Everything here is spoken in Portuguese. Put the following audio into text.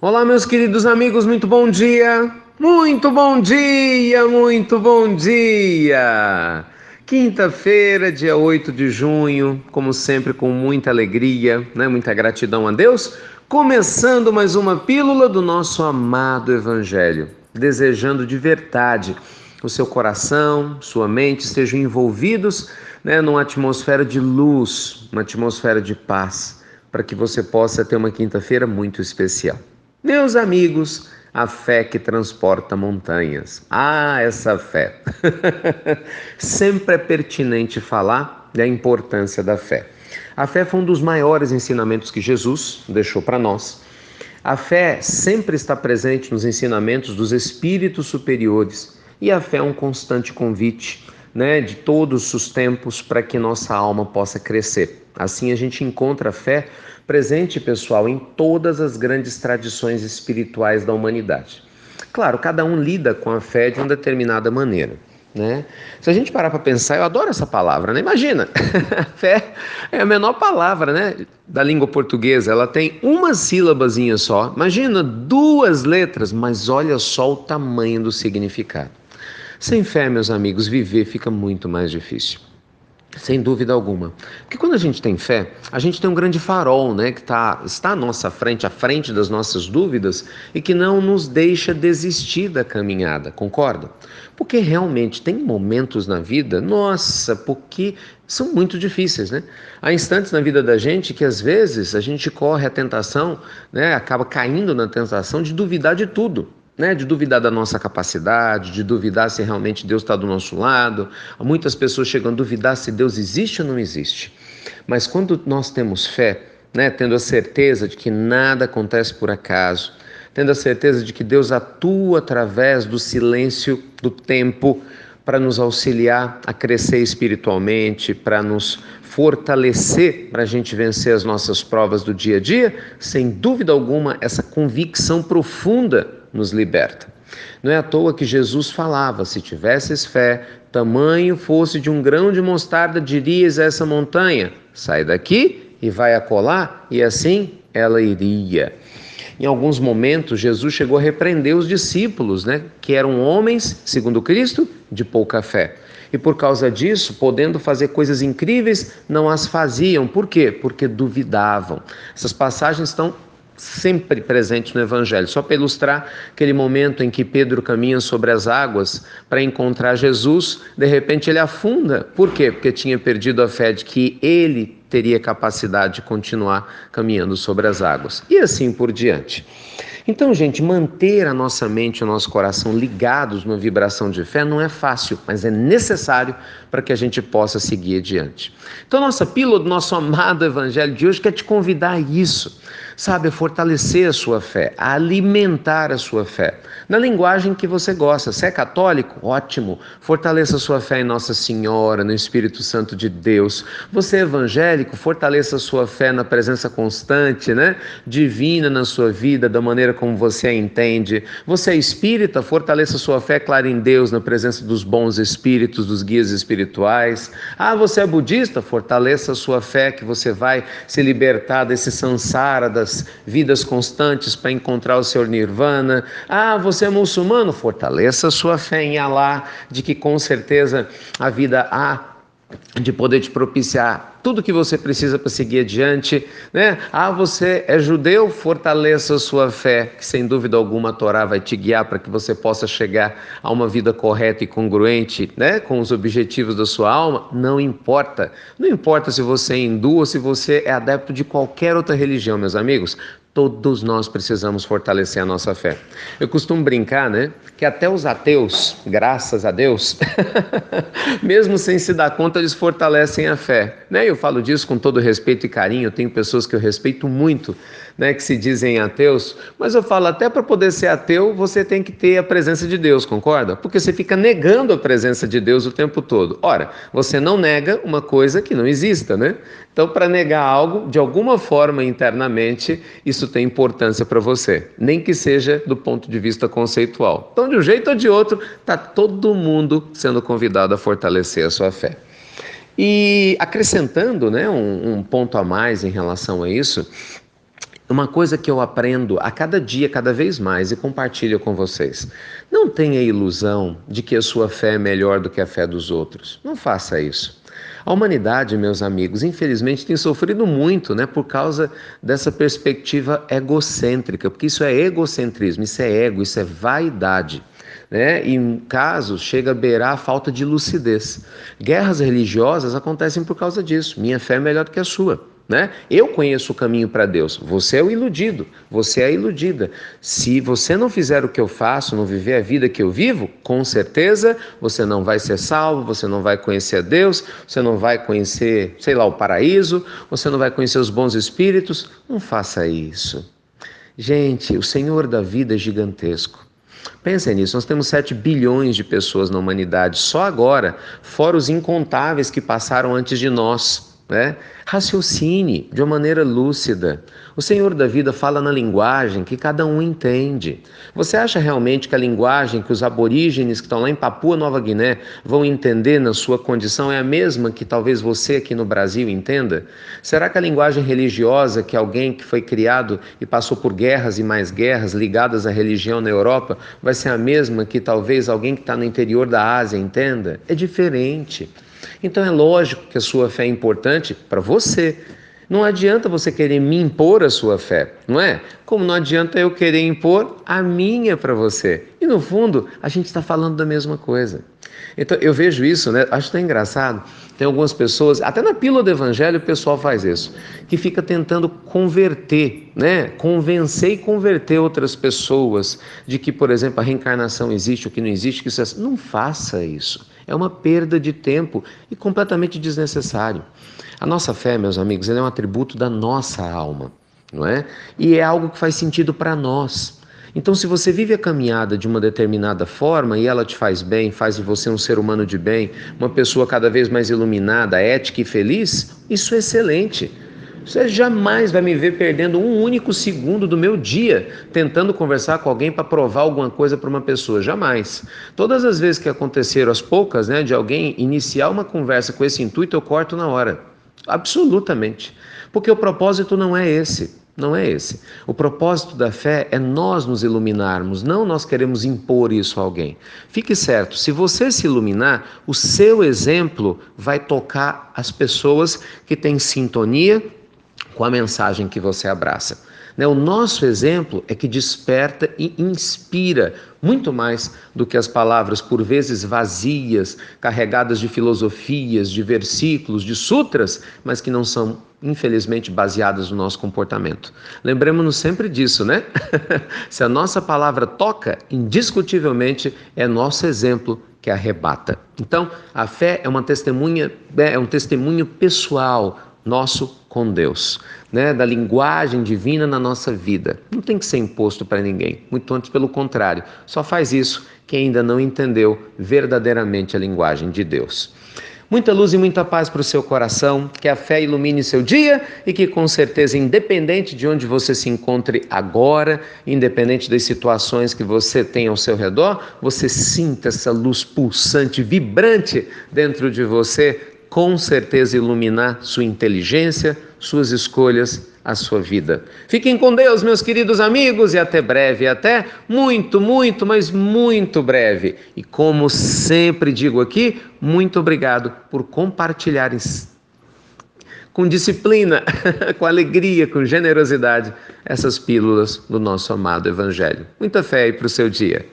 Olá, meus queridos amigos, muito bom dia! Muito bom dia, muito bom dia! Quinta-feira, dia 8 de junho, como sempre, com muita alegria, né? Muita gratidão a Deus, começando mais uma pílula do nosso amado Evangelho, desejando de verdade o seu coração, sua mente estejam envolvidos, né, numa atmosfera de luz, uma atmosfera de paz, para que você possa ter uma quinta-feira muito especial. Meus amigos, a fé que transporta montanhas. Ah, essa fé! Sempre é pertinente falar da importância da fé. A fé foi um dos maiores ensinamentos que Jesus deixou para nós. A fé sempre está presente nos ensinamentos dos espíritos superiores e a fé é um constante convite, né, de todos os tempos para que nossa alma possa crescer. Assim a gente encontra a fé presente, pessoal, em todas as grandes tradições espirituais da humanidade. Claro, cada um lida com a fé de uma determinada maneira, né? Se a gente parar para pensar, eu adoro essa palavra, né? Imagina, fé é a menor palavra, né, da língua portuguesa, ela tem uma sílabazinha só. Imagina, duas letras, mas olha só o tamanho do significado. Sem fé, meus amigos, viver fica muito mais difícil. Sem dúvida alguma. Porque quando a gente tem fé, a gente tem um grande farol, né, que está à nossa frente, à frente das nossas dúvidas e que não nos deixa desistir da caminhada, concorda? Porque realmente tem momentos na vida, nossa, porque são muito difíceis, né? Há instantes na vida da gente que às vezes a gente corre a tentação, né, acaba caindo na tentação de duvidar de tudo. Né, de duvidar da nossa capacidade, de duvidar se realmente Deus está do nosso lado. Muitas pessoas chegam a duvidar se Deus existe ou não existe. Mas quando nós temos fé, né, tendo a certeza de que nada acontece por acaso, tendo a certeza de que Deus atua através do silêncio do tempo para nos auxiliar a crescer espiritualmente, para nos fortalecer, para a gente vencer as nossas provas do dia a dia, sem dúvida alguma, essa convicção profunda nos liberta. Não é à toa que Jesus falava: se tivesses fé, tamanho fosse de um grão de mostarda, dirias a essa montanha: sai daqui e vai acolá, e assim ela iria. Em alguns momentos, Jesus chegou a repreender os discípulos, né, que eram homens, segundo Cristo, de pouca fé. E por causa disso, podendo fazer coisas incríveis, não as faziam. Por quê? Porque duvidavam. Essas passagens estão sempre presentes no Evangelho. Só para ilustrar aquele momento em que Pedro caminha sobre as águas para encontrar Jesus, de repente ele afunda. Por quê? Porque tinha perdido a fé de que ele teria capacidade de continuar caminhando sobre as águas. E assim por diante. Então, gente, manter a nossa mente e o nosso coração ligados numa vibração de fé não é fácil, mas é necessário para que a gente possa seguir adiante. Então, nossa pílula do nosso amado Evangelho de hoje quer te convidar a isso, sabe, a fortalecer a sua fé, a alimentar a sua fé, na linguagem que você gosta. Se é católico, ótimo, fortaleça a sua fé em Nossa Senhora, no Espírito Santo de Deus. Você é evangélico, fortaleça a sua fé na presença constante, né, divina na sua vida, da maneira como você a entende. Você é espírita, fortaleça a sua fé clara em Deus, na presença dos bons espíritos, dos guias espirituais. Ah, você é budista, fortaleça a sua fé que você vai se libertar desse sansara, das vidas constantes para encontrar o seu nirvana. Ah, você é muçulmano, fortaleça a sua fé em Alá, de que com certeza a vida há de poder te propiciar tudo o que você precisa para seguir adiante, né? Ah, você é judeu, fortaleça a sua fé, que sem dúvida alguma a Torá vai te guiar para que você possa chegar a uma vida correta e congruente, né, com os objetivos da sua alma. Não importa se você é hindu ou se você é adepto de qualquer outra religião, meus amigos. Todos nós precisamos fortalecer a nossa fé. Eu costumo brincar, né, que até os ateus, graças a Deus, mesmo sem se dar conta, eles fortalecem a fé, né? Eu falo disso com todo respeito e carinho. Eu tenho pessoas que eu respeito muito, né, que se dizem ateus, mas eu falo, até para poder ser ateu, você tem que ter a presença de Deus, concorda? Porque você fica negando a presença de Deus o tempo todo. Ora, você não nega uma coisa que não exista, né? Então, para negar algo, de alguma forma, internamente, isso tem importância para você, nem que seja do ponto de vista conceitual. Então, de um jeito ou de outro, está todo mundo sendo convidado a fortalecer a sua fé. E acrescentando, né, um ponto a mais em relação a isso, Uma coisa que eu aprendo a cada dia, cada vez mais, e compartilho com vocês. Não tenha a ilusão de que a sua fé é melhor do que a fé dos outros. Não faça isso. A humanidade, meus amigos, infelizmente tem sofrido muito, né, por causa dessa perspectiva egocêntrica, porque isso é egocentrismo, isso é ego, isso é vaidade. Né? E em casos chega a beirar a falta de lucidez. Guerras religiosas acontecem por causa disso. Minha fé é melhor do que a sua. Né? Eu conheço o caminho para Deus, você é o iludido, você é a iludida. Se você não fizer o que eu faço, não viver a vida que eu vivo, com certeza você não vai ser salvo, você não vai conhecer a Deus, você não vai conhecer, sei lá, o paraíso, você não vai conhecer os bons espíritos. Não faça isso. Gente, o Senhor da vida é gigantesco. Pensem nisso, nós temos 7 bilhões de pessoas na humanidade, só agora, fora os incontáveis que passaram antes de nós. Né? Raciocine de uma maneira lúcida. O Senhor da vida fala na linguagem que cada um entende. Você acha realmente que a linguagem que os aborígenes que estão lá em Papua Nova Guiné vão entender na sua condição é a mesma que talvez você aqui no Brasil entenda? Será que a linguagem religiosa que alguém que foi criado e passou por guerras e mais guerras ligadas à religião na Europa vai ser a mesma que talvez alguém que está no interior da Ásia entenda? É diferente. Então é lógico que a sua fé é importante para você. Não adianta você querer me impor a sua fé, não é? Como não adianta eu querer impor a minha para você. E no fundo, a gente está falando da mesma coisa. Então eu vejo isso, né? Acho tão engraçado. Tem algumas pessoas, até na pílula do evangelho o pessoal faz isso, que fica tentando converter, né? Convencer e converter outras pessoas de que, por exemplo, a reencarnação existe ou que não existe, que isso é... Não faça isso. É uma perda de tempo e completamente desnecessário. A nossa fé, meus amigos, ela é um atributo da nossa alma, não é? E é algo que faz sentido para nós. Então, se você vive a caminhada de uma determinada forma e ela te faz bem, faz de você um ser humano de bem, uma pessoa cada vez mais iluminada, ética e feliz, isso é excelente. Você jamais vai me ver perdendo um único segundo do meu dia tentando conversar com alguém para provar alguma coisa para uma pessoa. Jamais. Todas as vezes que aconteceram, as poucas, né, de alguém iniciar uma conversa com esse intuito, eu corto na hora. Absolutamente. Porque o propósito não é esse. Não é esse. O propósito da fé é nós nos iluminarmos, não nós queremos impor isso a alguém. Fique certo, se você se iluminar, o seu exemplo vai tocar as pessoas que têm sintonia com a mensagem que você abraça. O nosso exemplo é que desperta e inspira muito mais do que as palavras, por vezes vazias, carregadas de filosofias, de versículos, de sutras, mas que não são, infelizmente, baseadas no nosso comportamento. Lembremos-nos sempre disso, né? Se a nossa palavra toca, indiscutivelmente é nosso exemplo que arrebata. Então, a fé é uma testemunha, é um testemunho pessoal nosso com Deus, né? Da linguagem divina na nossa vida. Não tem que ser imposto para ninguém, muito antes pelo contrário. Só faz isso quem ainda não entendeu verdadeiramente a linguagem de Deus. Muita luz e muita paz para o seu coração, que a fé ilumine seu dia e que com certeza, independente de onde você se encontre agora, independente das situações que você tem ao seu redor, você sinta essa luz pulsante, vibrante dentro de você, com certeza iluminar sua inteligência, suas escolhas, a sua vida. Fiquem com Deus, meus queridos amigos, e até breve, até muito, muito, mas muito breve. E como sempre digo aqui, muito obrigado por compartilharem com disciplina, com alegria, com generosidade, essas pílulas do nosso amado Evangelho. Muita fé aí para o seu dia.